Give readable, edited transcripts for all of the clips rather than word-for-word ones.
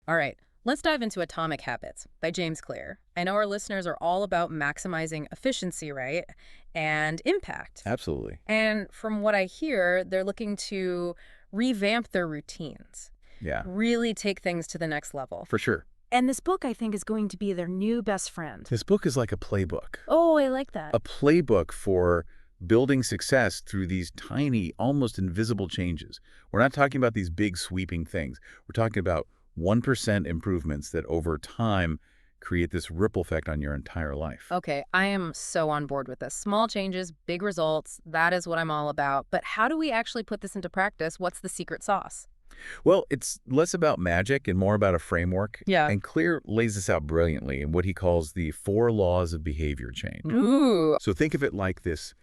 All right, let's dive into Atomic Habits by James Clear. I know our listeners are all about maximizing efficiency, right? And impact. Absolutely. And from what I hear, they're looking to revamp their routines, Yeah, really take things to the next level. for sure. And this book, I think, is going to be their new best friend. This book is like a playbook. Oh, I like that. A playbook for building success through these tiny, almost invisible changes. We're not talking about these big sweeping things. We're talking about 1% improvements that over time create this ripple effect on your entire life. Okay, I am so on board with this. Small changes, big results, that is what I'm all about. But how do we actually put this into practice? What's the secret sauce? Well, it's less about magic and more about a framework. Yeah. And Clear lays this out brilliantly in what he calls the 4 laws of behavior change. Ooh. So think of it like this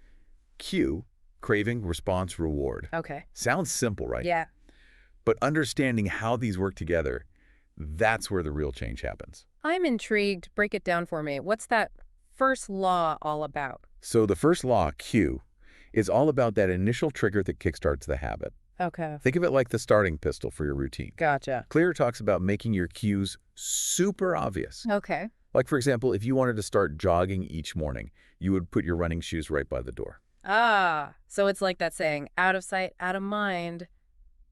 cue, craving, response, reward. Okay. Sounds simple, right? Yeah. But understanding how these work together, that's where the real change happens. I'm intrigued. Break it down for me. What's that first law all about? So the first law, cue, is all about that initial trigger that kickstarts the habit. Okay. Think of it like the starting pistol for your routine. Gotcha. Clear talks about making your cues super obvious. Okay. Like, for example, if you wanted to start jogging each morning, you would put your running shoes right by the door. Ah, so it's like that saying, out of sight, out of mind,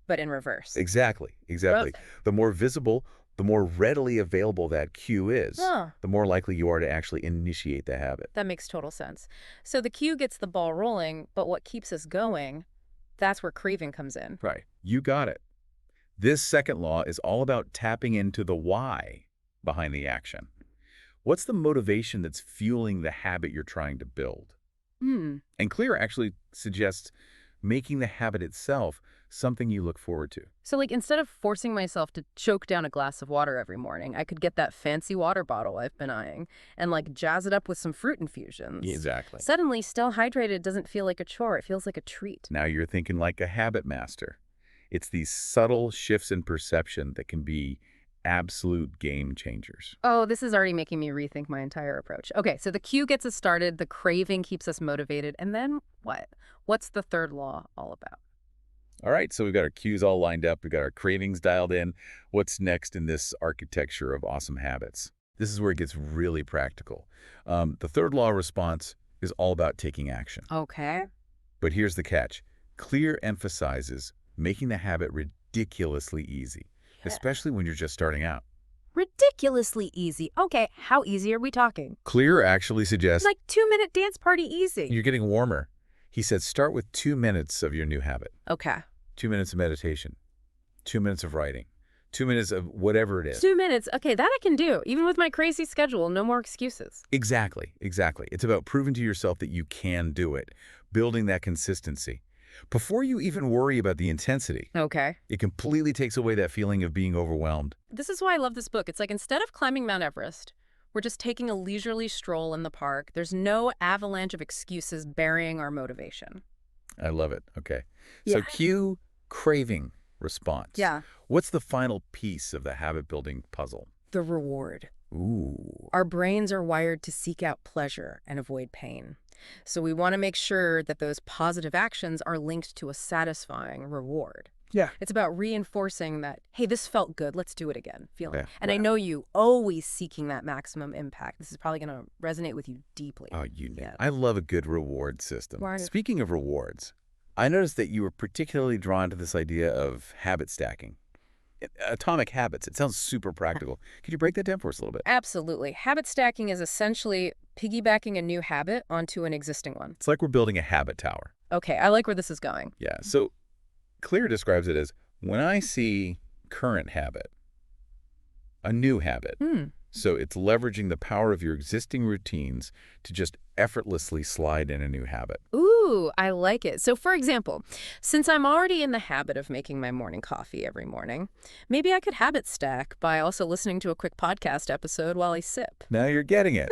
but in reverse. Exactly. Well, The more visible, the more readily available that cue is, huh, the more likely you are to actually initiate the habit. that makes total sense. So the cue gets the ball rolling, but what keeps us going, that's where craving comes in. Right. You got it. This second law is all about tapping into the why behind the action. What's the motivation that's fueling the habit you're trying to build? Hmm. And Clear actually suggests making the habit itself something you look forward to. So like instead of forcing myself to choke down a glass of water every morning, I could get that fancy water bottle I've been eyeing and like jazz it up with some fruit infusions. Exactly. Suddenly, still hydrated doesn't feel like a chore. It feels like a treat. Now you're thinking like a habit master. It's these subtle shifts in perception that can be absolute game changers. Oh, this is already making me rethink my entire approach. Okay, so the cue gets us started, the craving keeps us motivated, and then what? What's the third law all about? All right, so we've got our cues all lined up. We've got our cravings dialed in. What's next in this architecture of awesome habits? This is where it gets really practical. The third law of response is all about taking action. Okay. But here's the catch. Clear emphasizes making the habit ridiculously easy, especially when you're just starting out. Ridiculously easy. Okay, how easy are we talking? Clear actually suggests Like 2-minute dance party easy. you're getting warmer. He said start with 2 minutes of your new habit. Okay. 2 minutes of meditation, 2 minutes of writing, 2 minutes of whatever it is. 2 minutes. Okay, that I can do. Even with my crazy schedule, no more excuses. Exactly. It's about proving to yourself that you can do it, building that consistency. Before you even worry about the intensity, Okay. it completely takes away that feeling of being overwhelmed. This is why I love this book. It's like instead of climbing Mount Everest, we're just taking a leisurely stroll in the park. There's no avalanche of excuses burying our motivation. I love it. Okay. So Yeah. cue, craving, response. Yeah. What's the final piece of the habit-building puzzle? The reward. Ooh. Our brains are wired to seek out pleasure and avoid pain. So we want to make sure that those positive actions are linked to a satisfying reward. Yeah. It's about reinforcing that, hey, this felt good, let's do it again, feeling. Yeah, And I yeah. know you always seeking that maximum impact. This is probably going to resonate with you deeply. Oh, you know. Yeah. I love a good reward system. Right. Speaking of rewards, I noticed that you were particularly drawn to this idea of habit stacking. Atomic habits. It sounds super practical. Could you break that down for us a little bit? Absolutely. Habit stacking is essentially piggybacking a new habit onto an existing one. It's like we're building a habit tower. Okay, I like where this is going. Yeah. So Clear describes it as when I see current habit, a new habit. So it's leveraging the power of your existing routines to just effortlessly slide in a new habit. Ooh, I like it. So for example, since I'm already in the habit of making my morning coffee every morning, maybe I could habit stack by also listening to a quick podcast episode while I sip. Now you're getting it.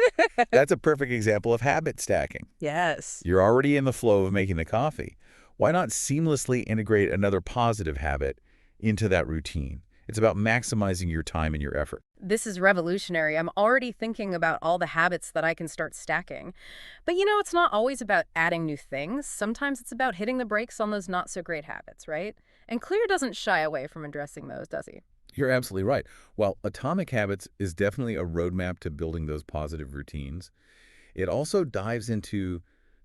That's a perfect example of habit stacking. Yes. You're already in the flow of making the coffee. Why not seamlessly integrate another positive habit into that routine? It's about maximizing your time and your effort. This is revolutionary. I'm already thinking about all the habits that I can start stacking. But you know, it's not always about adding new things. Sometimes it's about hitting the brakes on those not so great habits, right? And Clear doesn't shy away from addressing those, does he? You're absolutely right. While Atomic Habits is definitely a roadmap to building those positive routines, it also dives into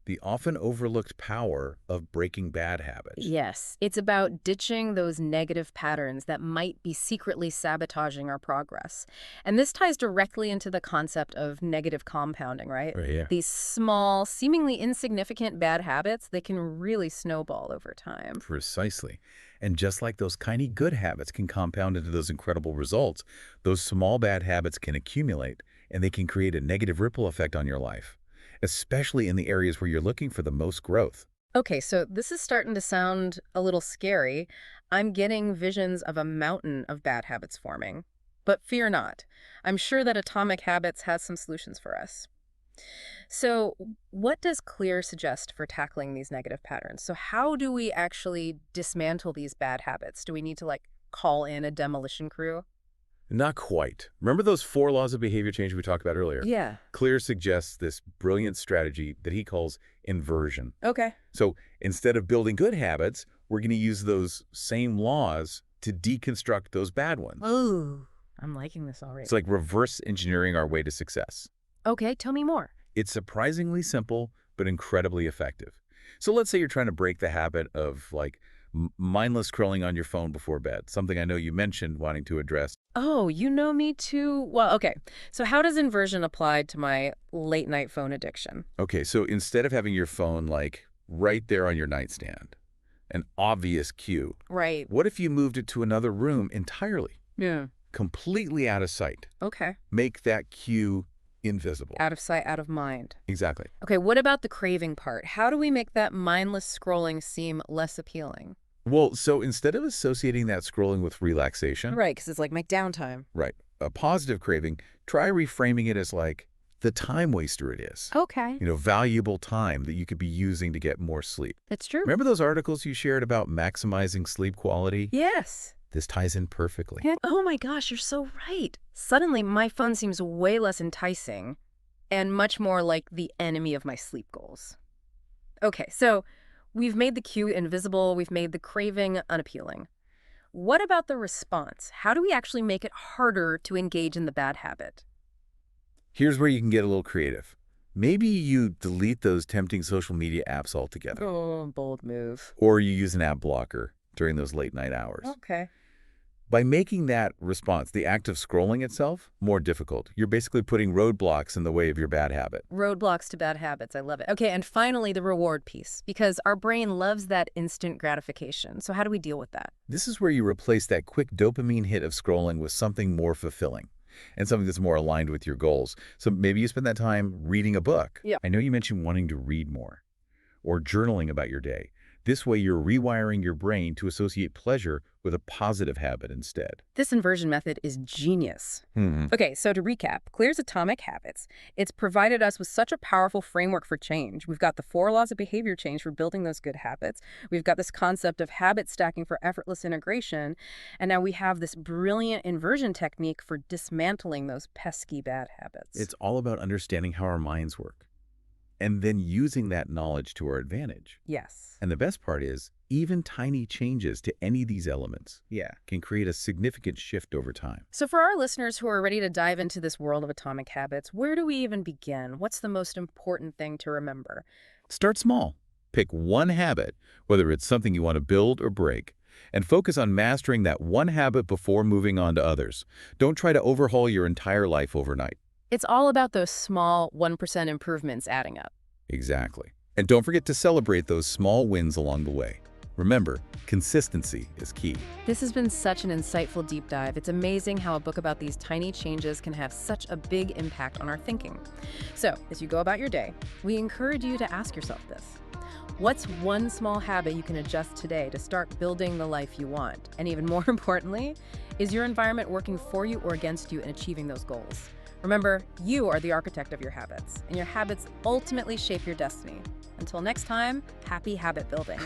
the often overlooked power of breaking bad habits. Yes, it's about ditching those negative patterns that might be secretly sabotaging our progress. And this ties directly into the concept of negative compounding, right? Right, yeah. These small, seemingly insignificant bad habits, they can really snowball over time. Precisely. And just like those tiny good habits can compound into those incredible results, those small bad habits can accumulate and they can create a negative ripple effect on your life, especially in the areas where you're looking for the most growth. Okay, so this is starting to sound a little scary. I'm getting visions of a mountain of bad habits forming. But fear not. I'm sure that Atomic Habits has some solutions for us. So, what does Clear suggest for tackling these negative patterns? So, how do we actually dismantle these bad habits? Do we need to, like, call in a demolition crew? Not quite. Remember those 4 laws of behavior change we talked about earlier? Yeah. Clear suggests this brilliant strategy that he calls inversion. Okay. So instead of building good habits, we're going to use those same laws to deconstruct those bad ones. Ooh, I'm liking this already. It's like reverse engineering our way to success. Okay, tell me more. It's surprisingly simple, but incredibly effective. So let's say you're trying to break the habit of like mindless scrolling on your phone before bed, something I know you mentioned wanting to address. Oh, you know me too. Well, okay. So, how does inversion apply to my late night phone addiction? Okay, so instead of having your phone like right there on your nightstand, an obvious cue, Right. what if you moved it to another room entirely, Yeah. completely out of sight? Okay. Make that cue invisible. Out of sight, out of mind. Exactly. Okay, what about the craving part? How do we make that mindless scrolling seem less appealing? Well, so instead of associating that scrolling with relaxation, Right, because it's like my downtime. right, a positive craving, try reframing it as like the time waster it is. Okay. Valuable time that you could be using to get more sleep. It's true. Remember those articles you shared about maximizing sleep quality? Yes. This ties in perfectly. Yeah. Oh my gosh, you're so right. Suddenly, my phone seems way less enticing and much more like the enemy of my sleep goals. Okay, so we've made the cue invisible, we've made the craving unappealing. What about the response? How do we actually make it harder to engage in the bad habit? Here's where you can get a little creative. Maybe you delete those tempting social media apps altogether, Oh, bold move. or you use an app blocker during those late night hours. Okay. By making that response, the act of scrolling itself, more difficult, you're basically putting roadblocks in the way of your bad habit. Roadblocks to bad habits. I love it. Okay, and finally, the reward piece, because our brain loves that instant gratification. So, how do we deal with that? This is where you replace that quick dopamine hit of scrolling with something more fulfilling and something that's more aligned with your goals. So maybe you spend that time reading a book. Yeah. I know you mentioned wanting to read more or journaling about your day. This way, you're rewiring your brain to associate pleasure with a positive habit instead. This inversion method is genius. Okay, so to recap, Clear's Atomic Habits. It's provided us with such a powerful framework for change. We've got the 4 laws of behavior change for building those good habits. We've got this concept of habit stacking for effortless integration. And now we have this brilliant inversion technique for dismantling those pesky bad habits. It's all about understanding how our minds work and then using that knowledge to our advantage. Yes. And the best part is, even tiny changes to any of these elements, can create a significant shift over time. So for our listeners who are ready to dive into this world of atomic habits, where do we even begin? What's the most important thing to remember? Start small. Pick one habit, whether it's something you want to build or break, and focus on mastering that one habit before moving on to others. Don't try to overhaul your entire life overnight. It's all about those small 1% improvements adding up. Exactly. And don't forget to celebrate those small wins along the way. Remember, consistency is key. This has been such an insightful deep dive. It's amazing how a book about these tiny changes can have such a big impact on our thinking. So, as you go about your day, we encourage you to ask yourself this. What's one small habit you can adjust today to start building the life you want? And even more importantly, is your environment working for you or against you in achieving those goals? Remember, you are the architect of your habits, and your habits ultimately shape your destiny. Until next time, happy habit building.